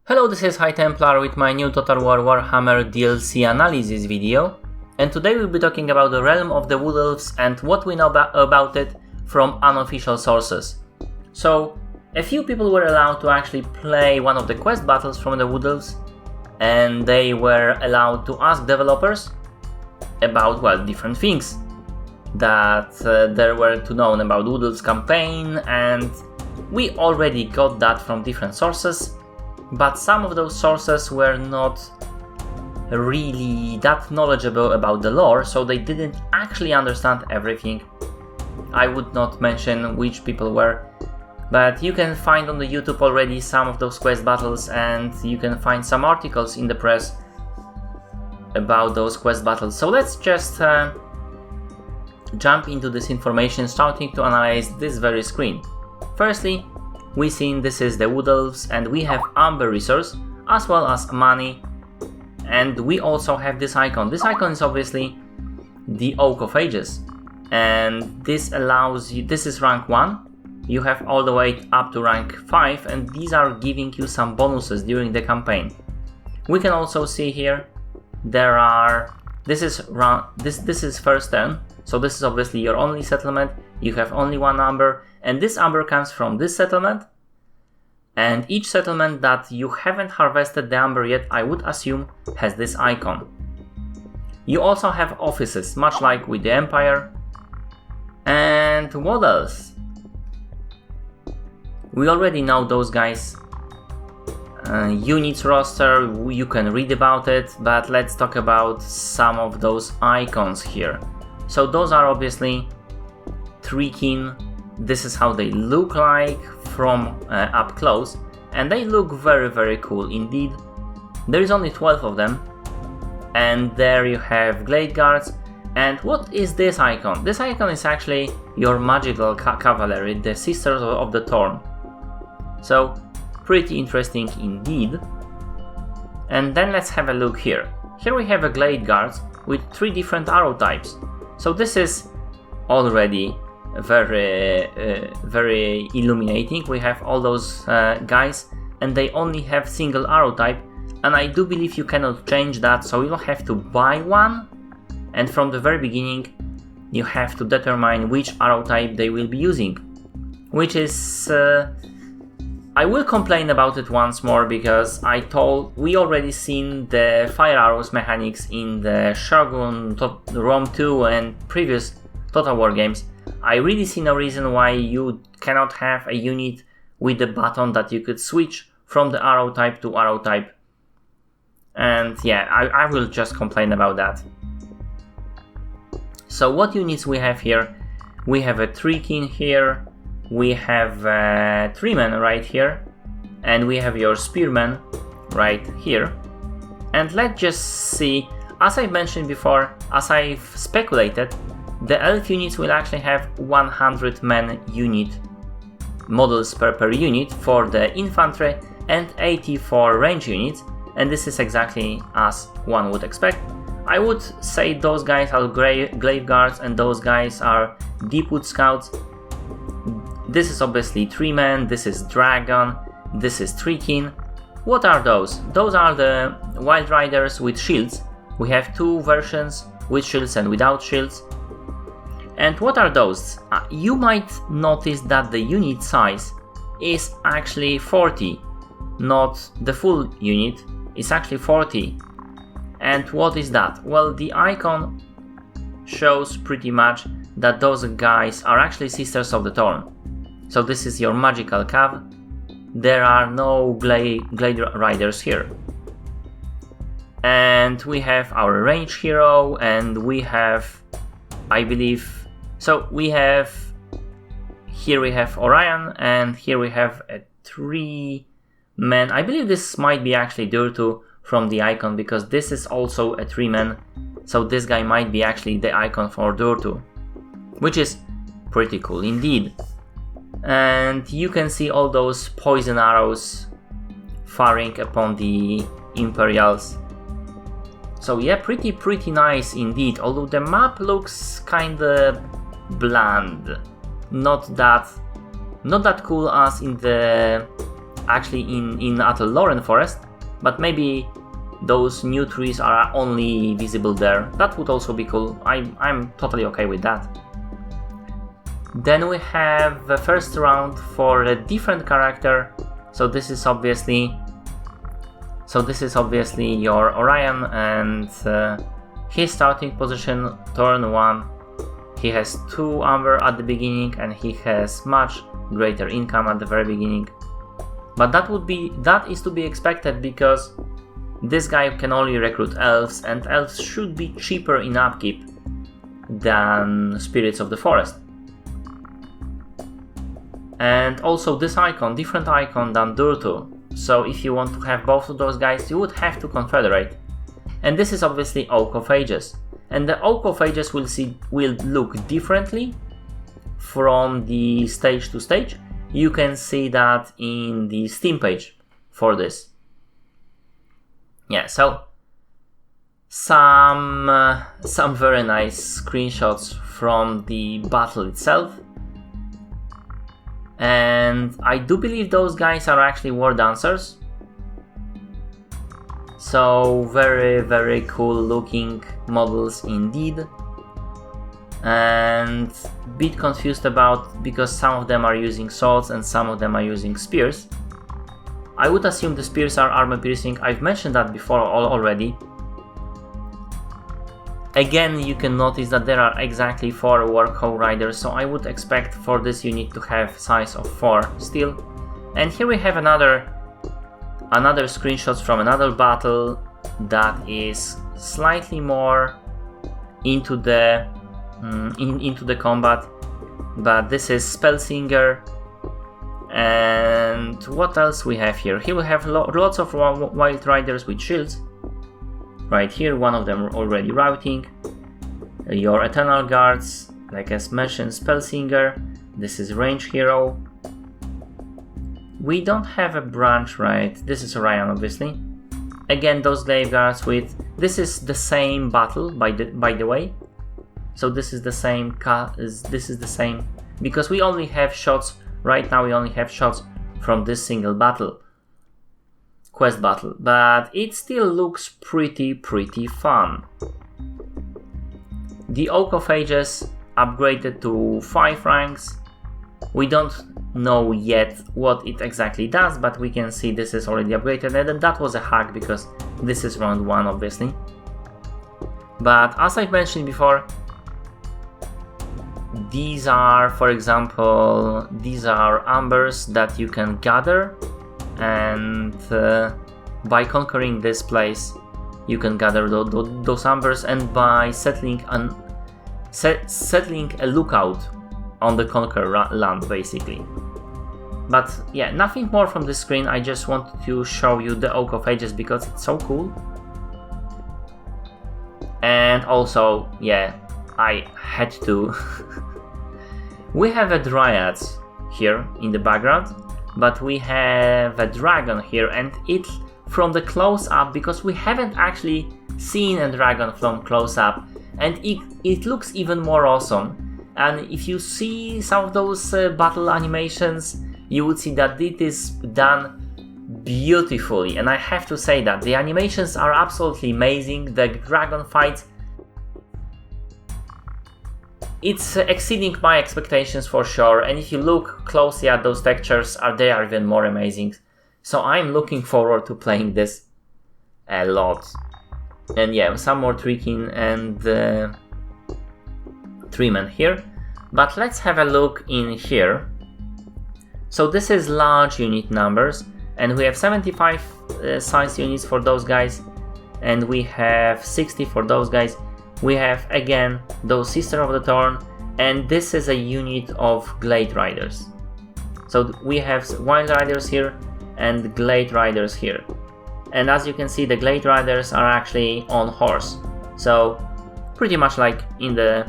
Hello, this is High Templar with my new Total War Warhammer DLC Analysis video, and today we'll be talking about the realm of the Wood Elves and what we know about it from unofficial sources. So, a few people were allowed to actually play one of the quest battles from the Wood Elves, and they were allowed to ask developers about, well, different things that there were to know about Wood Elves campaign, and we already got that from different sources. But some of those sources were not really that knowledgeable about the lore, so they didn't actually understand everything. I would not mention which people were, but you can find on the YouTube already some of those quest battles, and you can find some articles in the press about those quest battles. So let's just jump into this information, starting to analyze this very screen. Firstly, we seen this is the Wood Elves, and we have Amber resource as well as money, and we also have this icon. This icon is obviously the Oak of Ages, and this allows you, this is rank 1, you have all the way up to rank 5, and these are giving you some bonuses during the campaign. We can also see here there are, this is first turn, so this is obviously your only settlement. You have only one amber, and this amber comes from this settlement, and each settlement that you haven't harvested the amber yet, I would assume, has this icon. You also have offices, much like with the Empire. And what else? We already know those guys. Units roster, you can read about it, but let's talk about some of those icons here. So those are obviously Treekin. This is how they look like from up close, and they look very cool indeed. There is only 12 of them, and there you have Glade Guards. And what is this icon? This icon is actually your magical cavalry, the Sisters of the Thorn. So pretty interesting indeed. And then let's have a look here. Here we have a Glade Guards with 3 different arrow types. So this is already very illuminating. We have all those guys, and they only have single arrow type, and I do believe you cannot change that, so you'll have to buy one, and from the very beginning you have to determine which arrow type they will be using, which is I will complain about it once more, because we already seen the fire arrows mechanics in the Shogun, Rome 2 and previous Total War games. I really see no reason why you cannot have a unit with the button that you could switch from the arrow type to arrow type. And yeah, I will just complain about that. So what units we have here? We have a Treekin here, we have a Treeman right here, and we have your Spearman right here. And let's just see, as I mentioned before, as I've speculated, the elf units will actually have 100 man unit models per unit for the infantry and 80 for range units, and this is exactly as one would expect. I would say those guys are Glade Guards and those guys are Deepwood Scouts. This is obviously Treeman, this is Dragon, this is Treekin. What are those? Those are the Wild Riders with shields. We have 2 versions, with shields and without shields. And what are those? You might notice that the unit size is actually 40, not the full unit, it's actually 40. And what is that? Well, the icon shows pretty much that those guys are actually Sisters of the Thorn. So this is your magical cav. There are no Glade Riders here. And we have our range hero, and we have, I believe, so we have, here we have Orion, and here we have a 3-man. I believe this might be actually Durtu from the icon, because this is also a 3-man. So this guy might be actually the icon for Durtu, which is pretty cool indeed. And you can see all those poison arrows firing upon the Imperials. So yeah, pretty nice indeed, although the map looks kinda bland, not that cool as in the actually in Atellauren forest, but maybe those new trees are only visible there. That would also be cool. I'm totally okay with that. Then we have the first round for a different character. So this is obviously your Orion, and his starting position turn 1. He has 2 amber at the beginning, and he has much greater income at the very beginning. But that is to be expected, because this guy can only recruit elves, and elves should be cheaper in upkeep than spirits of the forest. And also this icon, different icon than Durtu. So if you want to have both of those guys, you would have to confederate. And this is obviously Oak of Ages. And the Oak of Ages will look differently from the stage to stage. You can see that in the Steam page for this. Yeah, so some very nice screenshots from the battle itself. And I do believe those guys are actually war dancers. So very, very cool looking models indeed. And a bit confused about, because some of them are using swords and some of them are using spears. I would assume the spears are armor piercing. I've mentioned that before already. Again, you can notice that there are exactly 4 Warcow Riders, so I would expect for this unit to have size of 4 still. And here we have another screenshots from another battle that is slightly more into the combat, but this is Spellsinger. And what else we have here? Here we have lots of Wild Riders with shields. Right here, one of them already routing. Your Eternal Guards, like as mentioned, Spellsinger. This is Range Hero. We don't have a branch, right? This is Orion, obviously. Again, those Glaive Guards with... This is the same battle, by the way. So this is the same... Because we only have shots... Right now we only have shots from this single battle. Quest battle, but it still looks pretty fun. The Oak of Ages upgraded to 5 ranks. We don't know yet what it exactly does, but we can see this is already upgraded, and that was a hack because this is round 1 obviously. But as I've mentioned before, these are, for example, these are ambers that you can gather. And by conquering this place, you can gather those ambers, and by settling a lookout on the conquer land, basically. But yeah, nothing more from this screen. I just wanted to show you the Oak of Ages because it's so cool. And also, yeah, I had to. We have a Dryads here in the background. But we have a dragon here, and it from the close up, because we haven't actually seen a dragon from close up, and it looks even more awesome. And if you see some of those battle animations, you would see that it is done beautifully, and I have to say that the animations are absolutely amazing. The dragon fight, it's exceeding my expectations for sure, and if you look closely at those textures, they are even more amazing. So I'm looking forward to playing this a lot. And yeah, some more tricking and treatment here. But let's have a look in here. So this is large unit numbers, and we have 75 size units for those guys, and we have 60 for those guys. We have again those Sister of the Thorn, and this is a unit of Glade Riders. So we have Wild Riders here and Glade Riders here. And as you can see, the Glade Riders are actually on horse. So pretty much like in the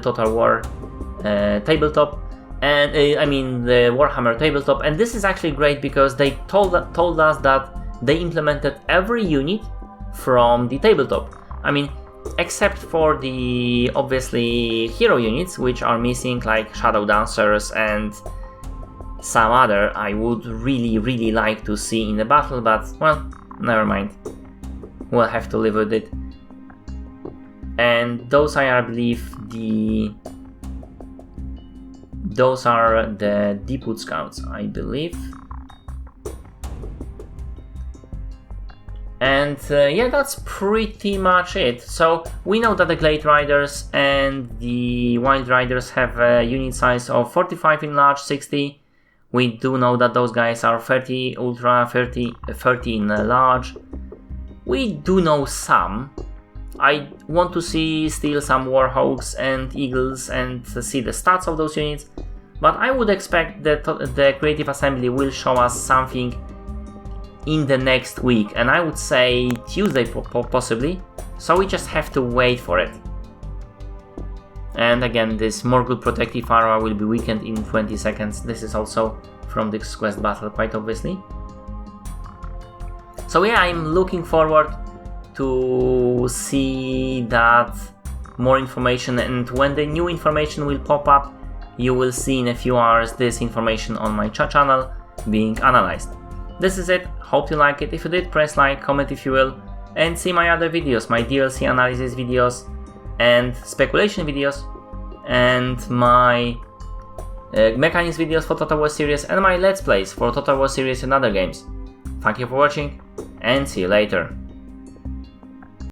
Total War tabletop, and I mean the Warhammer tabletop. And this is actually great because they told us that they implemented every unit from the tabletop. I mean, except for the obviously hero units, which are missing, like Shadow Dancers and some other I would really like to see in the battle, but well, never mind. We'll have to live with it. And those are, I believe, those are the Deepwood Scouts, I believe. And yeah, that's pretty much it. So we know that the Glade Riders and the Wild Riders have a unit size of 45 in large, 60. We do know that those guys are 30 ultra, 30 in large. We do know some. I want to see still some Warhawks and Eagles and see the stats of those units. But I would expect that the Creative Assembly will show us something in the next week, and I would say Tuesday possibly, so we just have to wait for it. And again, this Morgul Protective Aura will be weakened in 20 seconds. This is also from this quest battle, quite obviously. So yeah, I'm looking forward to see that more information, and when the new information will pop up, you will see in a few hours this information on my chat channel being analyzed. This is it, hope you like it. If you did, press like, comment if you will, and see my other videos, my DLC analysis videos and speculation videos, and my mechanics videos for Total War series, and my Let's Plays for Total War series and other games. Thank you for watching, and see you later.